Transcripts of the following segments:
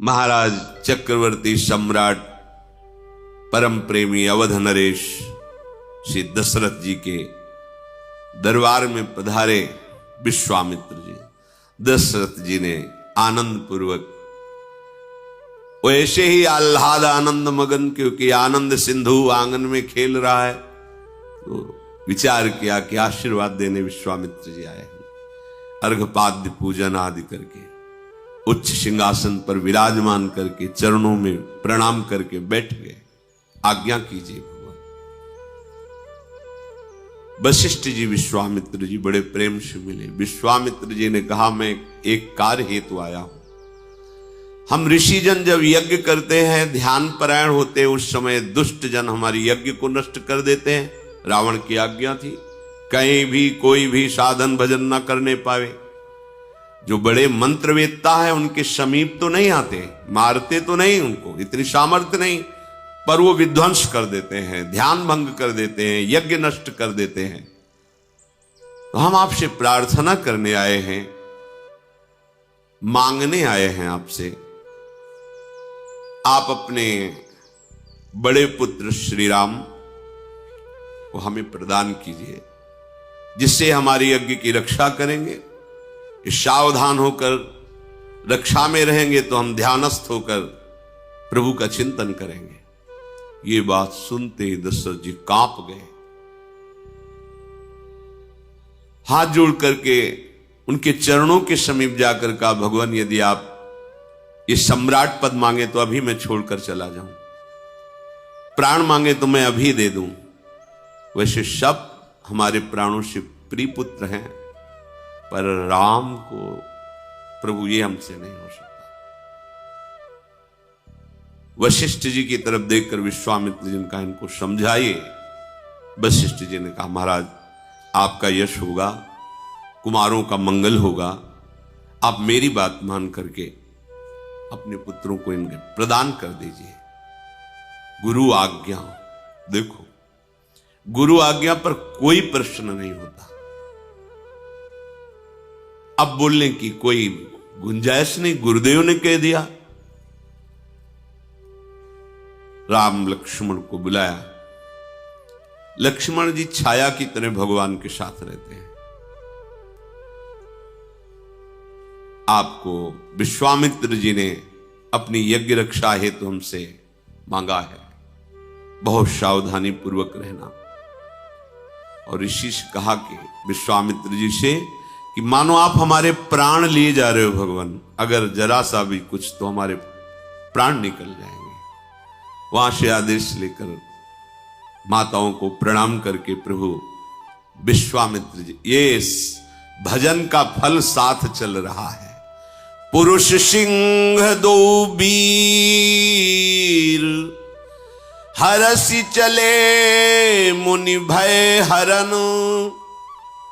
महाराज चक्रवर्ती सम्राट परम प्रेमी अवध नरेश श्री दशरथ जी के दरबार में पधारे विश्वामित्र जी। दशरथ जी ने आनंद पूर्वक वैसे ही आह्लाद आनंद मगन, क्योंकि आनंद सिंधु आंगन में खेल रहा है, तो विचार किया कि आशीर्वाद देने विश्वामित्र जी आए हैं। अर्घपाद्य पूजन आदि करके उच्च सिंहासन पर विराजमान करके चरणों में प्रणाम करके बैठ गए। आज्ञा कीजिए भगवान। वशिष्ठ जी विश्वामित्र जी बड़े प्रेम से मिले। विश्वामित्र जी ने कहा, मैं एक कार्य हेतु आया हूं। हम ऋषिजन जब यज्ञ करते हैं, ध्यान परायण होते हैं, उस समय दुष्ट जन हमारी यज्ञ को नष्ट कर देते हैं। रावण की आज्ञा थी कहीं भी कोई भी साधन भजन ना करने पावे। जो बड़े मंत्रवेत्ता है उनके समीप तो नहीं आते, मारते तो नहीं, उनको इतनी सामर्थ्य नहीं, पर वो विध्वंस कर देते हैं, ध्यान भंग कर देते हैं, यज्ञ नष्ट कर देते हैं। तो हम आपसे प्रार्थना करने आए हैं, मांगने आए हैं आपसे, आप अपने बड़े पुत्र श्री राम को हमें प्रदान कीजिए, जिससे हमारी यज्ञ की रक्षा करेंगे। सावधान होकर रक्षा में रहेंगे तो हम ध्यानस्थ होकर प्रभु का चिंतन करेंगे। ये बात सुनते ही दशरथ जी कांप गए। हाथ जोड़ करके उनके चरणों के समीप जाकर कहा, भगवान यदि आप ये सम्राट पद मांगे तो अभी मैं छोड़कर चला जाऊं, प्राण मांगे तो मैं अभी दे दूं। वैसे सब हमारे प्राणों से प्रिय पुत्र हैं, पर राम को प्रभु ये हमसे नहीं हो सकता। वशिष्ठ जी की तरफ देखकर विश्वामित्र जी ने कहा, इनको समझाइए। वशिष्ठ जी ने कहा, महाराज आपका यश होगा, कुमारों का मंगल होगा, आप मेरी बात मान करके अपने पुत्रों को इनके प्रदान कर दीजिए। गुरु आज्ञा, देखो गुरु आज्ञा पर कोई प्रश्न नहीं होता। अब बोलने की कोई गुंजाइश नहीं, गुरुदेव ने कह दिया। राम लक्ष्मण को बुलाया। लक्ष्मण जी छाया की तरह भगवान के साथ रहते हैं। आपको विश्वामित्र जी ने अपनी यज्ञ रक्षा हेतु हमसे मांगा है, बहुत सावधानी पूर्वक रहना। और ऋषि से कहा कि विश्वामित्र जी से कि मानो आप हमारे प्राण लिए जा रहे हो भगवान, अगर जरा सा भी कुछ तो हमारे प्राण निकल जाएंगे। वहां से आदेश लेकर माताओं को प्रणाम करके प्रभु विश्वामित्र जी, ये भजन का फल साथ चल रहा है। पुरुष सिंह दो वीर, हरसि चले मुनि भय हरन,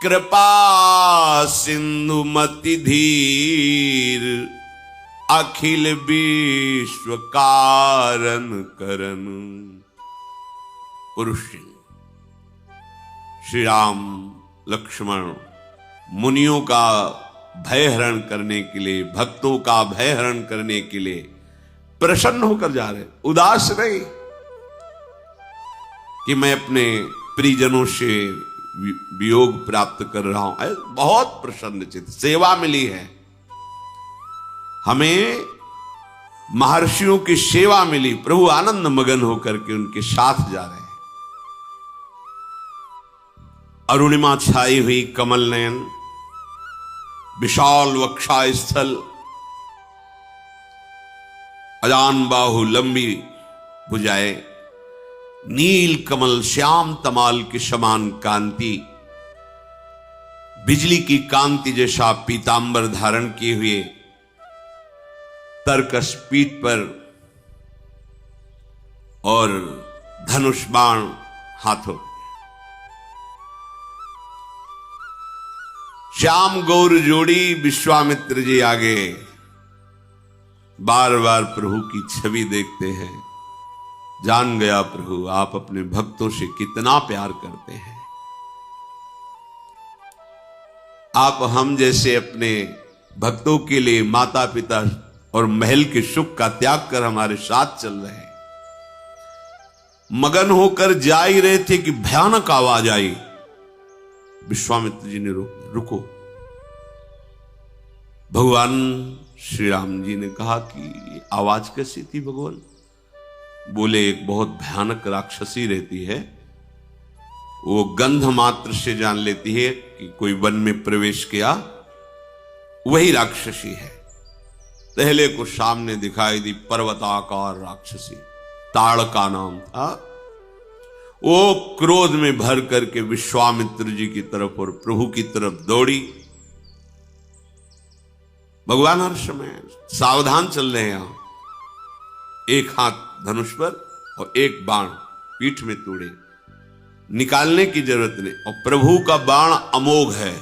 कृपा सिंधु मति धीर, अखिल विश्व कारण करन। पुरुष सिंह श्री राम लक्ष्मण मुनियों का भय हरण करने के लिए, भक्तों का भय हरण करने के लिए प्रसन्न होकर जा रहे, उदास नहीं कि मैं अपने परिजनों से वियोग प्राप्त कर रहा हूं। बहुत प्रसन्न चित्त, सेवा मिली है हमें, महर्षियों की सेवा मिली। प्रभु आनंद मगन होकर के उनके साथ जा रहे हैं। अरुणिमा छाई हुई कमल नयन, विशाल वक्षा स्थल, अजान बाहु लंबी भुजाएं, नील कमल श्याम तमाल की समान कांति, बिजली की कांति जैसा पीतांबर धारण किए हुए, तरकस पीठ पर और धनुष बाण हाथों। श्याम गौर जोड़ी विश्वामित्र जी आगे बार बार प्रभु की छवि देखते हैं। जान गया प्रभु आप अपने भक्तों से कितना प्यार करते हैं। आप हम जैसे अपने भक्तों के लिए माता पिता और महल के सुख का त्याग कर हमारे साथ चल रहे हैं। मगन होकर जा ही रहे थे कि भयानक आवाज आई। विश्वामित्र जी ने रुको। भगवान श्री राम जी ने कहा कि आवाज कैसी थी भगवान? बोले एक बहुत भयानक राक्षसी रहती है, वो गंध मात्र से जान लेती है कि कोई वन में प्रवेश किया, वही राक्षसी है। पहले को सामने दिखाई दी पर्वताकार राक्षसी, ताड़का नाम था। वो क्रोध में भर करके विश्वामित्र जी की तरफ और प्रभु की तरफ दौड़ी। भगवान हर समय सावधान चल रहे हैं। यहां एक हाथ धनुष पर और एक बाण पीठ में तोड़े, निकालने की जरूरत नहीं। और प्रभु का बाण अमोघ है,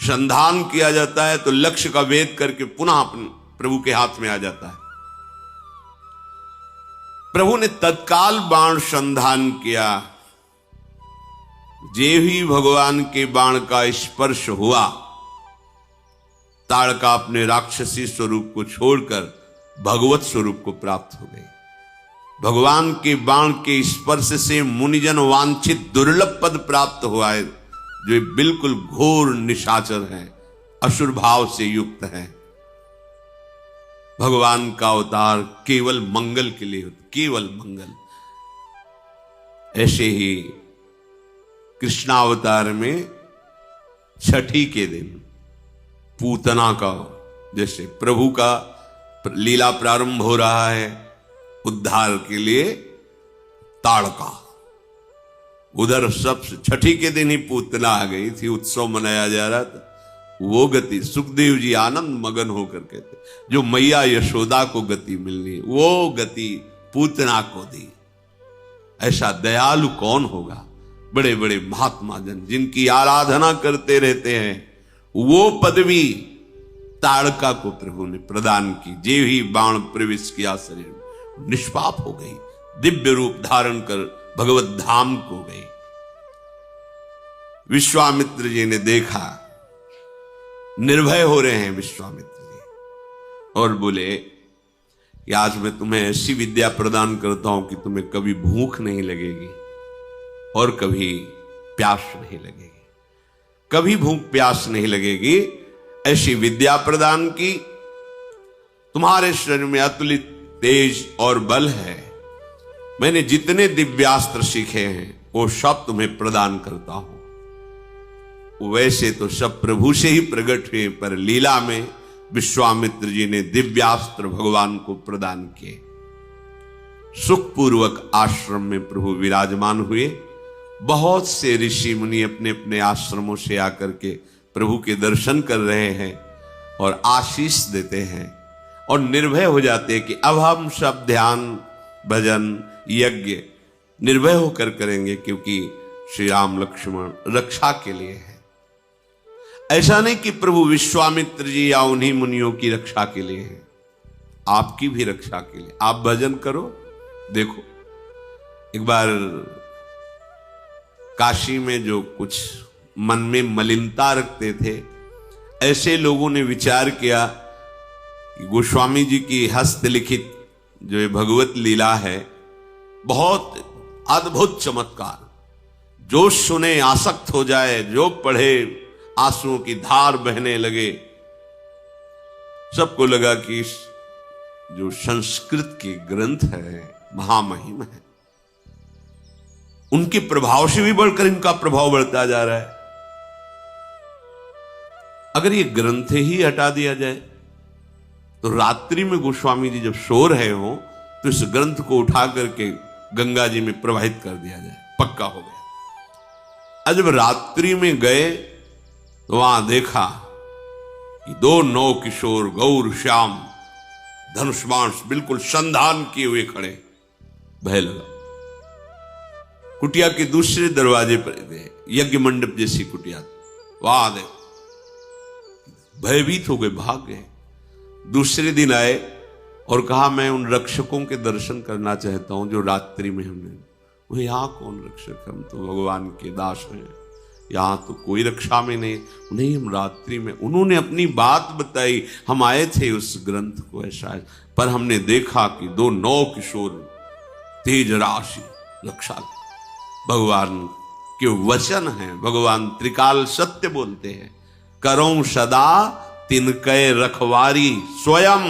संधान किया जाता है तो लक्ष्य का भेद करके पुनः अपने प्रभु के हाथ में आ जाता है। प्रभु ने तत्काल बाण संधान किया। जे ही भगवान के बाण का स्पर्श हुआ, ताड़का अपने राक्षसी स्वरूप को छोड़कर भगवत स्वरूप को प्राप्त हो गई। भगवान के बाण के स्पर्श से मुनिजन वांछित दुर्लभ पद प्राप्त हुआ है, जो बिल्कुल घोर निशाचर है, असुर भाव से युक्त है। भगवान का अवतार केवल मंगल के लिए होता, केवल मंगल। ऐसे ही कृष्णावतार में छठी के दिन पूतना का, जैसे प्रभु का लीला प्रारंभ हो रहा है, उद्धार के लिए ताड़का, उधर सबसे छठी के दिन ही पूतना आ गई थी, उत्सव मनाया जा रहा था। वो गति सुखदेव जी आनंद मगन होकर कहते, जो मैया यशोदा को गति मिलनी वो गति पूतना को दी। ऐसा दयालु कौन होगा? बड़े बड़े महात्मा जन जिनकी आराधना करते रहते हैं, वो पदवी ताड़का को प्रभु ने प्रदान की। जे ही बाण प्रवेश किया शरीर में, निष्पाप हो गई, दिव्य रूप धारण कर भगवत धाम को गई। विश्वामित्र जी ने देखा, निर्भय हो रहे हैं विश्वामित्र जी, और बोले कि आज मैं तुम्हें ऐसी विद्या प्रदान करता हूं कि तुम्हें कभी भूख नहीं लगेगी और कभी प्यास नहीं लगेगी, कभी भूख प्यास नहीं लगेगी। ऐसी विद्या प्रदान की। तुम्हारे शरीर में अतुलित तेज और बल है। मैंने जितने दिव्यास्त्र सीखे हैं वो सब तुम्हें प्रदान करता हूं। वैसे तो सब प्रभु से ही प्रकट हुए, पर लीला में विश्वामित्र जी ने दिव्यास्त्र भगवान को प्रदान किए। सुखपूर्वक आश्रम में प्रभु विराजमान हुए। बहुत से ऋषि मुनि अपने अपने आश्रमों से आकर के प्रभु के दर्शन कर रहे हैं और आशीष देते हैं और निर्भय हो जाते हैं कि अब हम सब ध्यान भजन यज्ञ निर्भय होकर करेंगे, क्योंकि श्री राम लक्ष्मण रक्षा के लिए है। ऐसा नहीं कि प्रभु विश्वामित्र जी या उन्हीं मुनियों की रक्षा के लिए है, आपकी भी रक्षा के लिए। आप भजन करो। देखो, एक बार काशी में जो कुछ मन में मलिनता रखते थे, ऐसे लोगों ने विचार किया कि गोस्वामी जी की हस्तलिखित जो ये भगवत लीला है, बहुत अद्भुत चमत्कार, जो सुने आसक्त हो जाए, जो पढ़े आंसुओं की धार बहने लगे। सबको लगा कि जो संस्कृत के ग्रंथ है महामहिम है, उनके प्रभाव से भी बढ़कर इनका प्रभाव बढ़ता जा रहा है। अगर ये ग्रंथ ही हटा दिया जाए तो रात्रि में गोस्वामी जी जब सो रहे हो तो इस ग्रंथ को उठा करके गंगा जी में प्रवाहित कर दिया जाए, पक्का हो गया। जब रात्रि में गए तो वहां देखा कि 2 नौ किशोर गौर श्याम धनुष बाण बिल्कुल संधान किए हुए खड़े। भय लगा। कुटिया के दूसरे दरवाजे पर गए, यज्ञ मंडप जैसी कुटिया, वहां देखो भयभीत हो गए, भाग गए। दूसरे दिन आए और कहा मैं उन रक्षकों के दर्शन करना चाहता हूं जो रात्रि में हमने। वो यहां कौन रक्षक, हम तो भगवान के दास हैं, यहां तो कोई रक्षा में नहीं, हम रात्रि में, उन्होंने अपनी बात बताई, हम आए थे उस ग्रंथ को ऐसा, पर हमने देखा कि 2 नौ किशोर तेज राशि रक्षा। भगवान के वचन हैं, भगवान त्रिकाल सत्य बोलते हैं, करो सदा तिनके रखवारी, स्वयं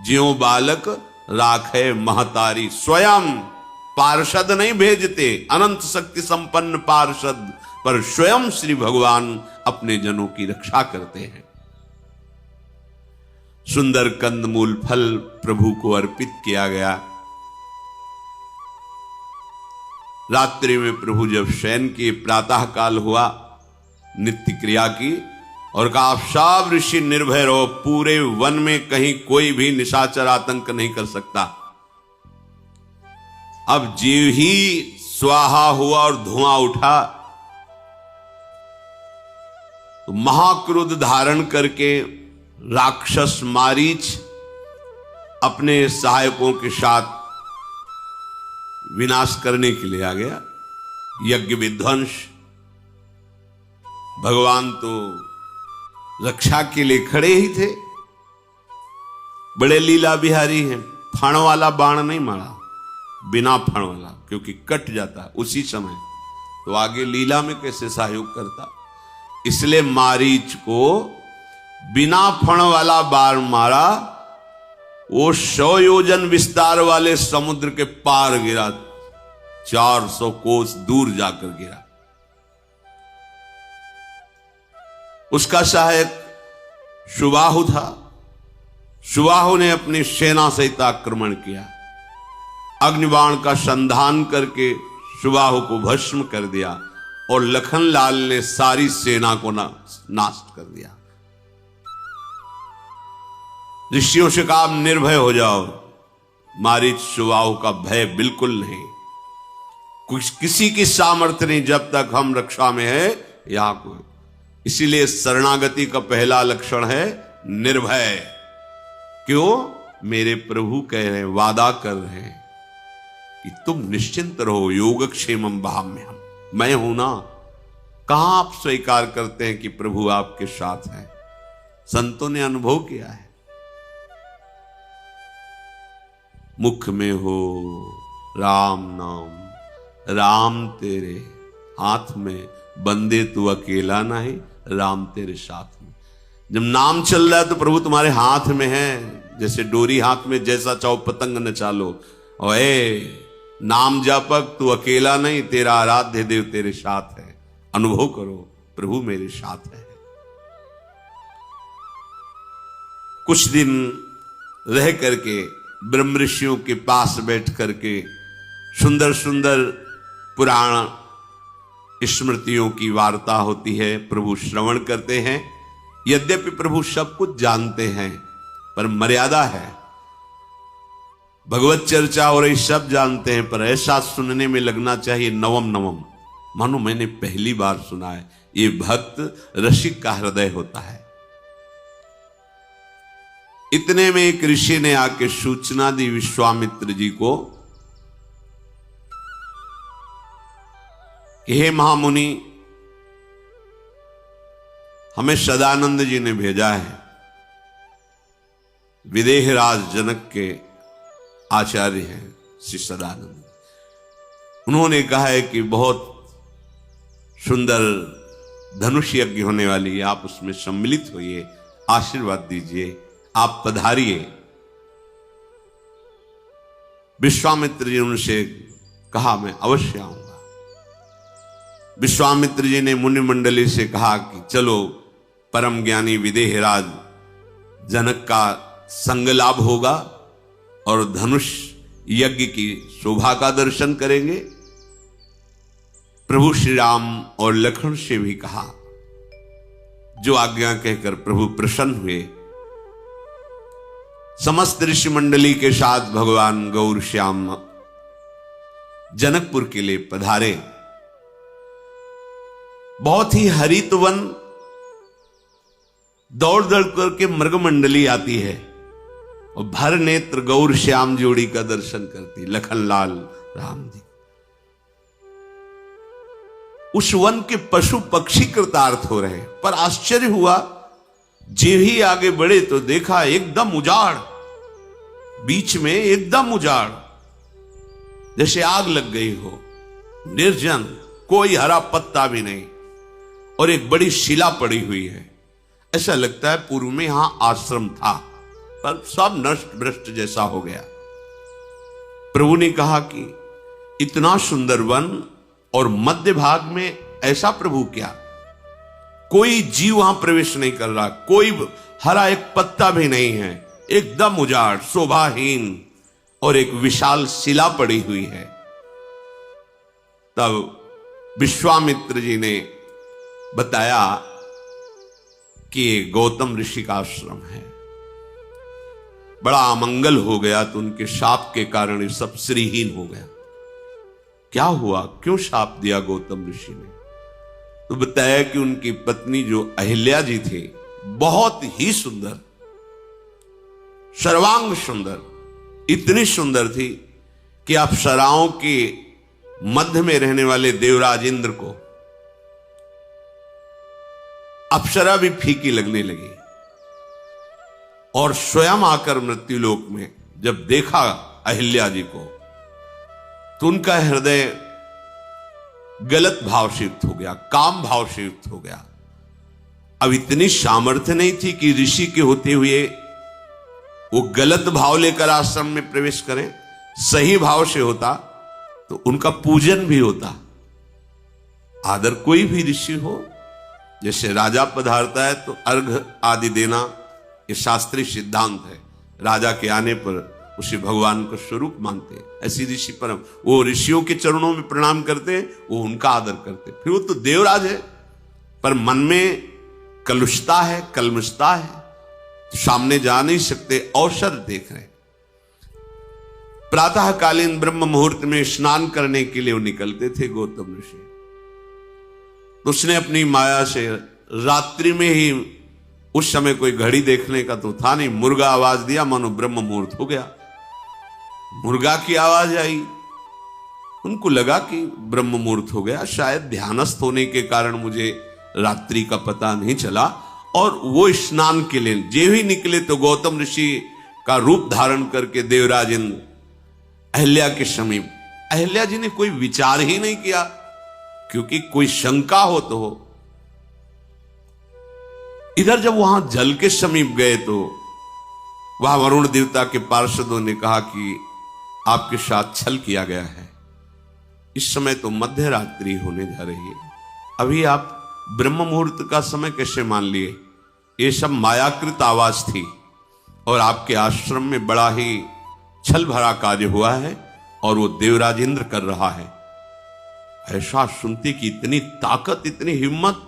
ज्यों बालक राखे महतारी। स्वयं पार्षद नहीं भेजते, अनंत शक्ति संपन्न पार्षद, पर स्वयं श्री भगवान अपने जनों की रक्षा करते हैं। सुंदर कंदमूल फल प्रभु को अर्पित किया गया। रात्रि में प्रभु जब शयन किए, प्रातः काल हुआ, नित्य क्रिया की और कहा आप सब ऋषि निर्भय रहो, पूरे वन में कहीं कोई भी निशाचर आतंक नहीं कर सकता। अब जीव ही स्वाहा हुआ और धुआं उठा तो महाक्रोध धारण करके राक्षस मारीच अपने सहायकों के साथ विनाश करने के लिए आ गया। यज्ञ विध्वंस। भगवान तो रक्षा के लिए खड़े ही थे, बड़े लीला बिहारी हैं। फण वाला बाण नहीं मारा, बिना फण वाला, क्योंकि कट जाता उसी समय, तो आगे लीला में कैसे सहयोग करता। इसलिए मारीच को बिना फण वाला बाण मारा, वो 100 योजन विस्तार वाले समुद्र के पार गिरा, 400 कोस दूर जाकर गिरा। उसका सहायक सुबाहु था। सुबाहु ने अपनी सेना सहित आक्रमण किया, अग्निबाण का संधान करके सुबाहु को भस्म कर दिया और लखनलाल ने सारी सेना को नाश कर दिया। ऋषियों से कहा निर्भय हो जाओ, मारीच सुबाहु का भय बिल्कुल नहीं, कुछ किसी की सामर्थ्य नहीं जब तक हम रक्षा में है यहां को। इसीलिए शरणागति का पहला लक्षण है निर्भय। क्यों? मेरे प्रभु कह रहे हैं, वादा कर रहे हैं कि तुम निश्चिंत रहो, योगक्षेमम वहाम्यहम्, मैं हूं ना। कहां आप स्वीकार करते हैं कि प्रभु आपके साथ हैं? संतों ने अनुभव किया है। मुख में हो राम नाम, राम तेरे हाथ में, बंदे तू अकेला नहीं, राम तेरे साथ में। जब नाम चल रहा है तो प्रभु तुम्हारे हाथ में है, जैसे डोरी हाथ में, जैसा चाहो पतंग न चालो। और नाम जापक तू अकेला नहीं, तेरा आराध्य देव तेरे साथ है। अनुभव करो, प्रभु मेरे साथ है। कुछ दिन रह करके ब्रह्म ऋषियों के पास बैठ करके सुंदर सुंदर पुराण स्मृतियों की वार्ता होती है, प्रभु श्रवण करते हैं। यद्यपि प्रभु सब कुछ जानते हैं, पर मर्यादा है। भगवत चर्चा और ये सब जानते हैं, पर ऐसा सुनने में लगना चाहिए नवम नवम, मानो मैंने पहली बार सुना है। ये भक्त रसिक का हृदय होता है। इतने में एक ऋषि ने आके सूचना दी विश्वामित्र जी को कि हे महामुनि, हमें सदानंद जी ने भेजा है, विदेहराज जनक के आचार्य हैं श्री सदानंद। उन्होंने कहा है कि बहुत सुंदर धनुष यज्ञ होने वाली है, आप उसमें सम्मिलित होइए, आशीर्वाद दीजिए, आप पधारिए। विश्वामित्र जी उनसे कहा मैं अवश्य आऊंगा। विश्वामित्र जी ने मुनि मंडली से कहा कि चलो, परम ज्ञानी विदेहराज जनक का संग लाभ होगा और धनुष यज्ञ की शोभा का दर्शन करेंगे। प्रभु श्री राम और लक्ष्मण से भी कहा, जो आज्ञा कहकर प्रभु प्रसन्न हुए। समस्त ऋषि मंडली के साथ भगवान गौर श्याम जनकपुर के लिए पधारे। बहुत ही हरित वन, दौड़ दौड़ करके मृगमंडली आती है और भर नेत्र गौर श्याम जोड़ी का दर्शन करती, लखनलाल राम जी। उस वन के पशु पक्षी कृतार्थ हो रहे। पर आश्चर्य हुआ, जे ही आगे बढ़े तो देखा एकदम उजाड़, बीच में एकदम उजाड़, जैसे आग लग गई हो, निर्जन, कोई हरा पत्ता भी नहीं, और एक बड़ी शिला पड़ी हुई है। ऐसा लगता है पूर्व में यहां आश्रम था, पर सब नष्ट भ्रष्ट जैसा हो गया। प्रभु ने कहा कि इतना सुंदर वन और मध्य भाग में ऐसा प्रभु क्या, कोई जीव वहां प्रवेश नहीं कर रहा, कोई हरा एक पत्ता भी नहीं है, एकदम उजाड़, शोभाहीन, और एक विशाल शिला पड़ी हुई है। तब विश्वामित्र जी ने बताया कि ये गौतम ऋषि का आश्रम है। बड़ा अमंगल हो गया, तो उनके शाप के कारण ये सब श्रीहीन हो गया। क्या हुआ, क्यों शाप दिया गौतम ऋषि ने? तो बताया कि उनकी पत्नी जो अहिल्या जी थी, बहुत ही सुंदर, सर्वांग सुंदर, इतनी सुंदर थी कि अप्सराओं के मध्य में रहने वाले देवराज इंद्र को अप्सरा भी फीकी लगने लगी। और स्वयं आकर मृत्युलोक में जब देखा अहिल्या जी को, तो उनका हृदय गलत भाव से युक्त हो गया, काम भाव से युक्त हो गया। अब इतनी सामर्थ्य नहीं थी कि ऋषि के होते हुए वो गलत भाव लेकर आश्रम में प्रवेश करें। सही भाव से होता तो उनका पूजन भी होता। आदर कोई भी ऋषि हो, जैसे राजा पधारता है तो अर्घ आदि देना, ये शास्त्रीय सिद्धांत है। राजा के आने पर उसे भगवान का स्वरूप मानते, ऐसी ऋषि परम, वो ऋषियों के चरणों में प्रणाम करते, वो उनका आदर करते। फिर वो तो देवराज है, पर मन में कलुषता है, कलमुषता है, तो सामने जा नहीं सकते, अवसर देख रहे। प्रातःकालीन ब्रह्म मुहूर्त में स्नान करने के लिए वो निकलते थे गौतम ऋषि। उसने अपनी माया से रात्रि में ही, उस समय कोई घड़ी देखने का तो था नहीं, मुर्गा आवाज दिया, मानो ब्रह्म मुहूर्त हो गया। मुर्गा की आवाज आई, उनको लगा कि ब्रह्म मुहूर्त हो गया, शायद ध्यानस्थ होने के कारण मुझे रात्रि का पता नहीं चला। और वो स्नान के लिए जे ही निकले तो गौतम ऋषि का रूप धारण करके देवराज इंद्र अहिल्या के समीप। अहिल्या जी ने कोई विचार ही नहीं किया, क्योंकि कोई शंका हो तो हो। इधर जब वहां जल के समीप गए तो वहां वरुण देवता के पार्षदों ने कहा कि आपके साथ छल किया गया है। इस समय तो मध्य रात्रि होने जा रही है, अभी आप ब्रह्म मुहूर्त का समय कैसे मान लिए? ये सब मायाकृत आवाज थी, और आपके आश्रम में बड़ा ही छल भरा कार्य हुआ है, और वो देवराज इंद्र कर रहा है। ऐसा सुनते कि इतनी ताकत, इतनी हिम्मत,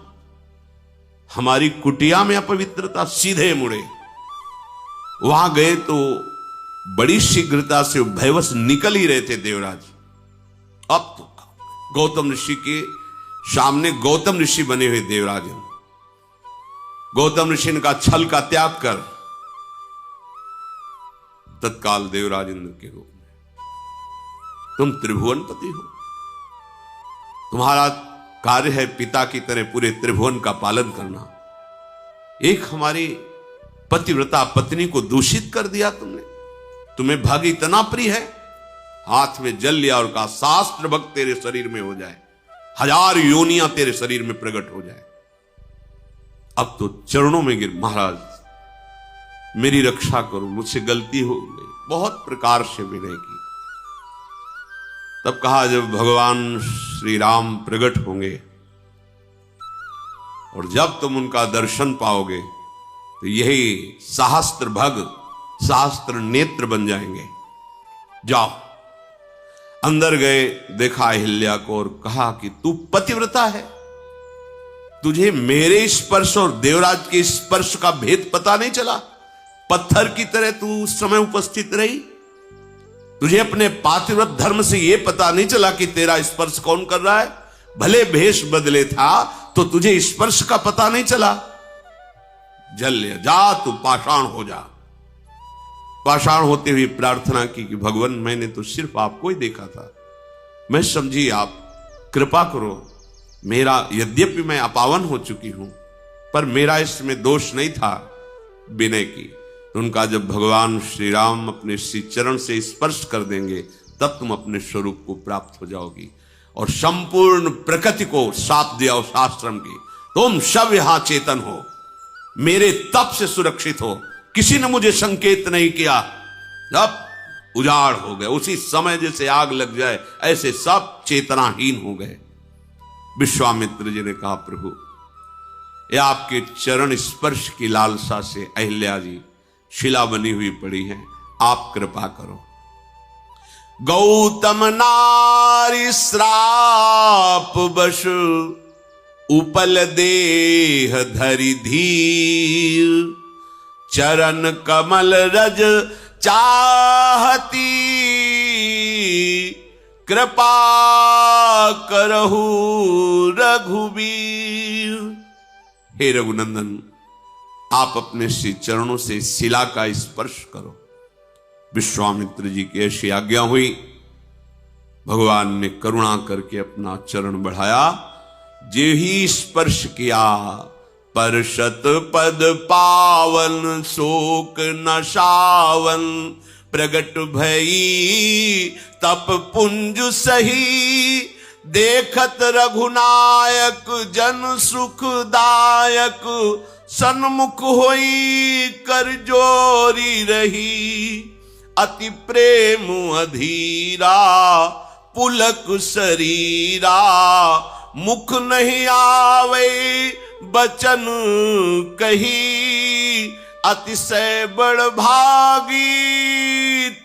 हमारी कुटिया में अपवित्रता, सीधे मुड़े। वहां गए तो बड़ी शीघ्रता से भयवश निकल ही रहे थे देवराज। अब तो गौतम ऋषि के सामने गौतम ऋषि बने हुए देवराज, गौतम ऋषि ने कहा छल का त्याग कर। तत्काल देवराज इंद्र के रूप में, तुम त्रिभुवनपति हो, तुम्हारा कार्य है पिता की तरह पूरे त्रिभुवन का पालन करना। एक हमारी पतिव्रता पत्नी को दूषित कर दिया तुमने, तुम्हें भाग इतना प्रिय है, हाथ में जल लिया और कहा शास्त्र भक्त तेरे शरीर में हो जाए, 1000 योनियां तेरे शरीर में प्रकट हो जाए। अब तो चरणों में गिर, महाराज मेरी रक्षा करो, मुझसे गलती हो गई, बहुत प्रकार से विनय की। तब कहा जब भगवान श्री राम प्रकट होंगे और जब तुम उनका दर्शन पाओगे तो यही सहस्त्र भग, सहस्त्र नेत्र बन जाएंगे। जाओ। अंदर गए, देखा अहिल्या को और कहा कि तू पतिव्रता है, तुझे मेरे स्पर्श और देवराज के स्पर्श का भेद पता नहीं चला? पत्थर की तरह तू उस समय उपस्थित रही, तुझे अपने पातिव्रत धर्म से यह पता नहीं चला कि तेरा स्पर्श कौन कर रहा है? भले भेष बदले था तो तुझे स्पर्श का पता नहीं चला? जल ले, जा तू पाषाण हो जा। पाषाण होते हुए प्रार्थना की कि भगवान मैंने तो सिर्फ आपको ही देखा था, मैं समझी आप कृपा करो, मेरा यद्यपि मैं अपावन हो चुकी हूं, पर मेरा इसमें दोष नहीं था विनय की। तो उनका जब भगवान श्री राम अपने श्री चरण से स्पर्श कर देंगे तब तुम अपने स्वरूप को प्राप्त हो जाओगी। और संपूर्ण प्रकृति को साथ दिया उस आश्रम की, तुम सब यहां चेतन हो, मेरे तप से सुरक्षित हो, किसी ने मुझे संकेत नहीं किया। अब उजाड़ हो गए, उसी समय जैसे आग लग जाए ऐसे सब चेतनाहीन हो गए। विश्वामित्र जी ने कहा, प्रभु ये आपके चरण स्पर्श की लालसा से अहिल्या जी शिला बनी हुई पड़ी है, आप कृपा करो। गौतम नारी श्राप बश उपल देह धरि धीर, चरण कमल रज चाहती, कृपा करहु रघुबीर। हे रघुनंदन, आप अपने श्री चरणों से शिला का स्पर्श करो। विश्वामित्र जी की ऐसी आज्ञा हुई। भगवान ने करुणा करके अपना चरण बढ़ाया, जे ही स्पर्श किया परशत पद पावन, शोक नशावन, प्रगट भई तप पुंज सही, देखत रघुनायक जन सुखदायक, सन्मुख होई कर जोरी रही, अति प्रेम अधीरा पुलक शरीरा, मुख नहीं आवे बचन कही, अतिशय बड़ भागी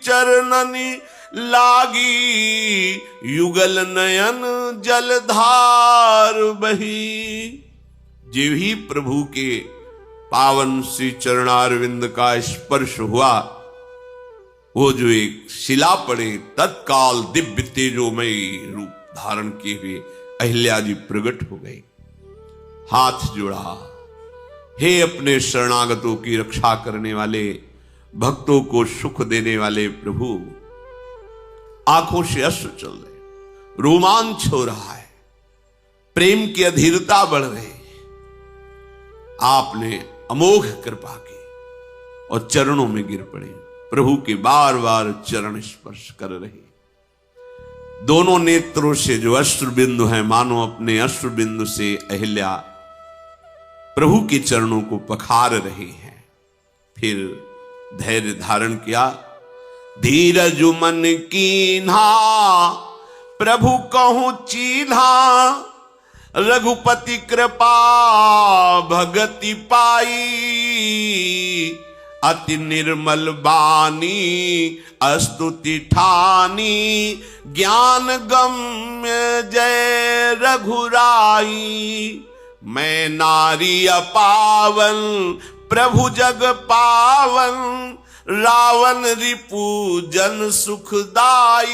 चरणनि लागी, युगल नयन जलधार बही। जो ही प्रभु के पावन श्री चरणारविंद का स्पर्श हुआ, वो जो एक शिला पड़े, तत्काल दिव्य तेजोमयी रूप धारण किए हुए अहिल्या जी प्रकट हो गई। हाथ जोड़ा, हे अपने शरणागतों की रक्षा करने वाले, भक्तों को सुख देने वाले प्रभु। आंखों से अश्रु चल रहे, रोमांच हो रहा है, प्रेम की अधीरता बढ़ रही। आपने अमोघ कृपा की और चरणों में गिर पड़े। प्रभु के बार बार चरण स्पर्श कर रहे। दोनों नेत्रों से जो अश्रु बिंदु है, मानो अपने अश्रु बिंदु से अहिल्या प्रभु के चरणों को पखार रहे हैं। फिर धैर्य धारण किया, धीरज मन कीन्हा, प्रभु कहूं चीन्हा, रघुपति कृपा भगति पाई, अति निर्मल बानी स्तुति ठानी, ज्ञान गम्य जय रघुराई, मैं नारी अपावन प्रभु जग पावन, रावण रिपु जन सुखदाई,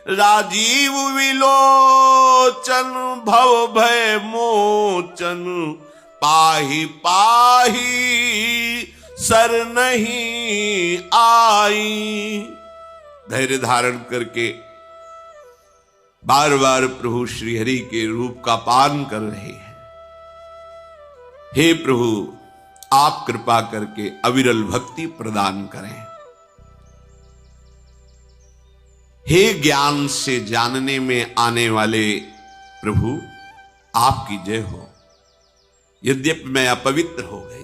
राजीव विलोचन भव भय मोचन, पाहि पाहि सर नहीं आई। धैर्य धारण करके बार बार प्रभु श्री हरि के रूप का पान कर रहे हैं। हे प्रभु, आप कृपा करके अविरल भक्ति प्रदान करें। हे ज्ञान से जानने में आने वाले प्रभु, आपकी जय हो। यद्यपि मैं अपवित्र हो गई थी,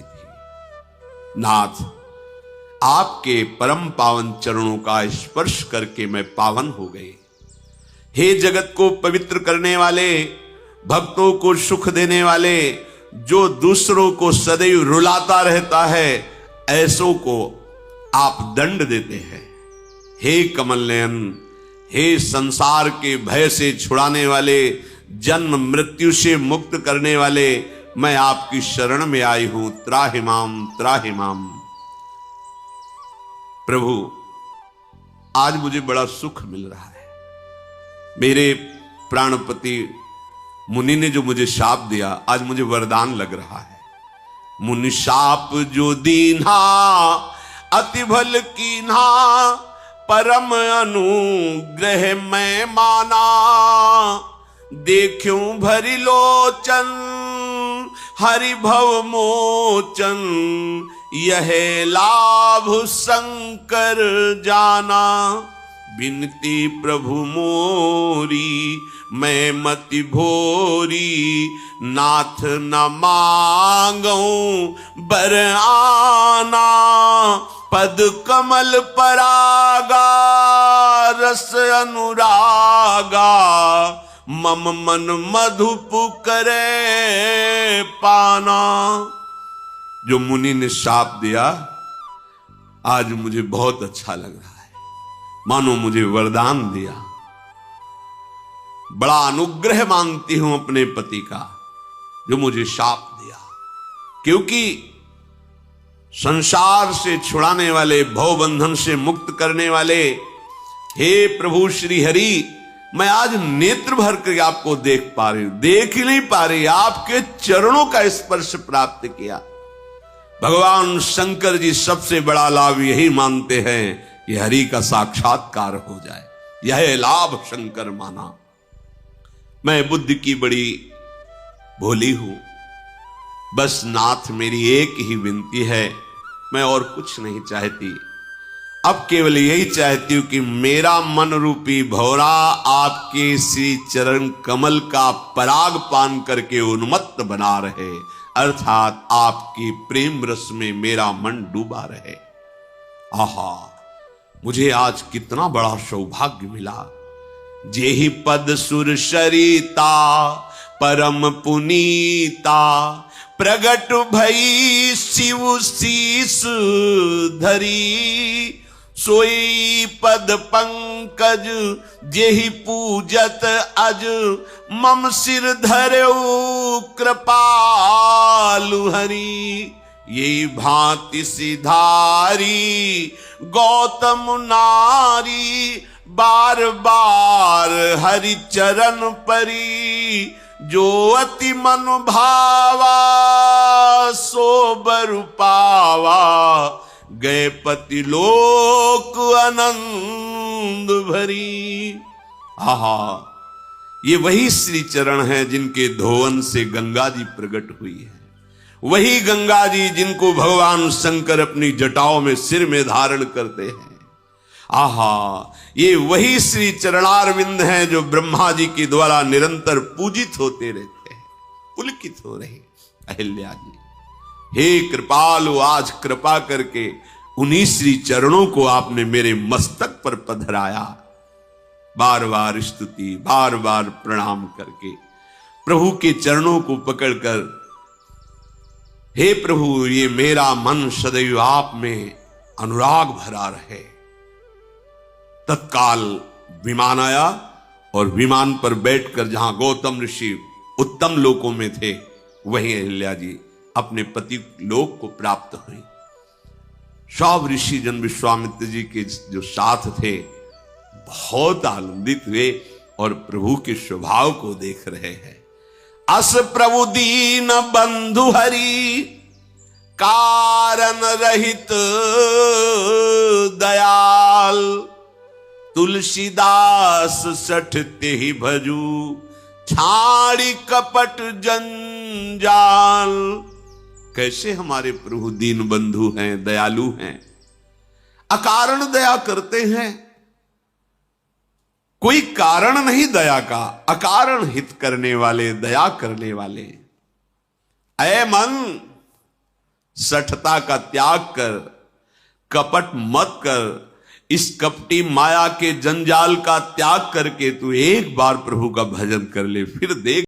नाथ आपके परम पावन चरणों का स्पर्श करके मैं पावन हो गई। हे जगत को पवित्र करने वाले, भक्तों को सुख देने वाले, जो दूसरों को सदैव रुलाता रहता है, ऐसों को आप दंड देते हैं। हे कमल नयन, हे संसार के भय से छुड़ाने वाले, जन्म मृत्यु से मुक्त करने वाले, मैं आपकी शरण में आई हूं। त्राहि माम त्राहि माम। प्रभु, आज मुझे बड़ा सुख मिल रहा है। मेरे प्राणपति मुनि ने जो मुझे शाप दिया, आज मुझे वरदान लग रहा है। मुनि शाप जो दीन्हा, अति भल कीन्हा, परम अनुग्रह मैं माना, देखूं भरी लोचन हरि भव मोचन, यह लाभ शंकर जाना। बिनती प्रभु मोरी मैं मति भोरी, नाथ न मांगूं बर आना। पद कमल परागा रस अनुरागा, मम मन मधुप करे पाना। जो मुनि ने शाप दिया आज मुझे बहुत अच्छा लग रहा है, मानो मुझे वरदान दिया। बड़ा अनुग्रह मांगती हूं अपने पति का जो मुझे शाप दिया, क्योंकि संसार से छुड़ाने वाले, भवबंधन से मुक्त करने वाले हे प्रभु श्री हरि, मैं आज नेत्र भर कर आपको देख पा रही हूं, देख ही नहीं पा रही, आपके चरणों का स्पर्श प्राप्त किया। भगवान शंकर जी सबसे बड़ा लाभ यही मानते हैं कि हरि का साक्षात्कार हो जाए, यह लाभ शंकर माना। मैं बुद्धि की बड़ी भोली हूं, बस नाथ मेरी एक ही विनती है, मैं और कुछ नहीं चाहती। अब केवल यही चाहती हूं कि मेरा मन रूपी भौरा आपके श्री चरण कमल का पराग पान करके उन्मत्त बना रहे, अर्थात आपकी प्रेम रस में मेरा मन डूबा रहे। आहा, मुझे आज कितना बड़ा सौभाग्य मिला। जेहि पद सुर शरीता परम पुनीता, प्रगट भई शिव शीस धरी। सोई पद पंकज जेहि पूजत अज, मम सिर धरऊ कृपालु हरि। ये भांति सिधारी गौतम नारी, बार बार हरि चरण परी। जो अति मन भावा सो बर पावा, गए पति लोक आनंद भरी। आहा, ये वही श्री चरण हैं जिनके धोवन से गंगा जी प्रकट हुई है, वही गंगा जी जिनको भगवान शंकर अपनी जटाओं में सिर में धारण करते हैं। आहा, ये वही श्री चरणारविंद हैं जो ब्रह्मा जी के द्वारा निरंतर पूजित होते रहते हैं, पुलकित हो रहे। अहिल्या जी, हे कृपालु, आज कृपा करके उन्हीं श्री चरणों को आपने मेरे मस्तक पर पधराया। बार बार स्तुति, बार बार प्रणाम करके प्रभु के चरणों को पकड़कर, हे प्रभु, ये मेरा मन सदैव आप में अनुराग भरा रहे। तत्काल विमान आया और विमान पर बैठकर जहां गौतम ऋषि उत्तम लोकों में थे, वहीं अहिल्या जी अपने पति लोक को प्राप्त हुई। सब ऋषि जन विश्वामित्र जी के जो साथ थे बहुत आनंदित हुए और प्रभु के स्वभाव को देख रहे हैं। अस प्रभु दीन बंधु हरि, कारण रहित दयाल। तुलसीदास सठते ही भजू, छाड़ी कपट जंजाल। कैसे हमारे प्रभु दीन बंधु हैं, दयालु हैं, अकारण दया करते हैं। कोई कारण नहीं दया का, अकारण हित करने वाले, दया करने वाले। ऐ मन, सठता का त्याग कर, कपट मत कर। इस कपटी माया के जंजाल का त्याग करके तू एक बार प्रभु का भजन कर ले, फिर देख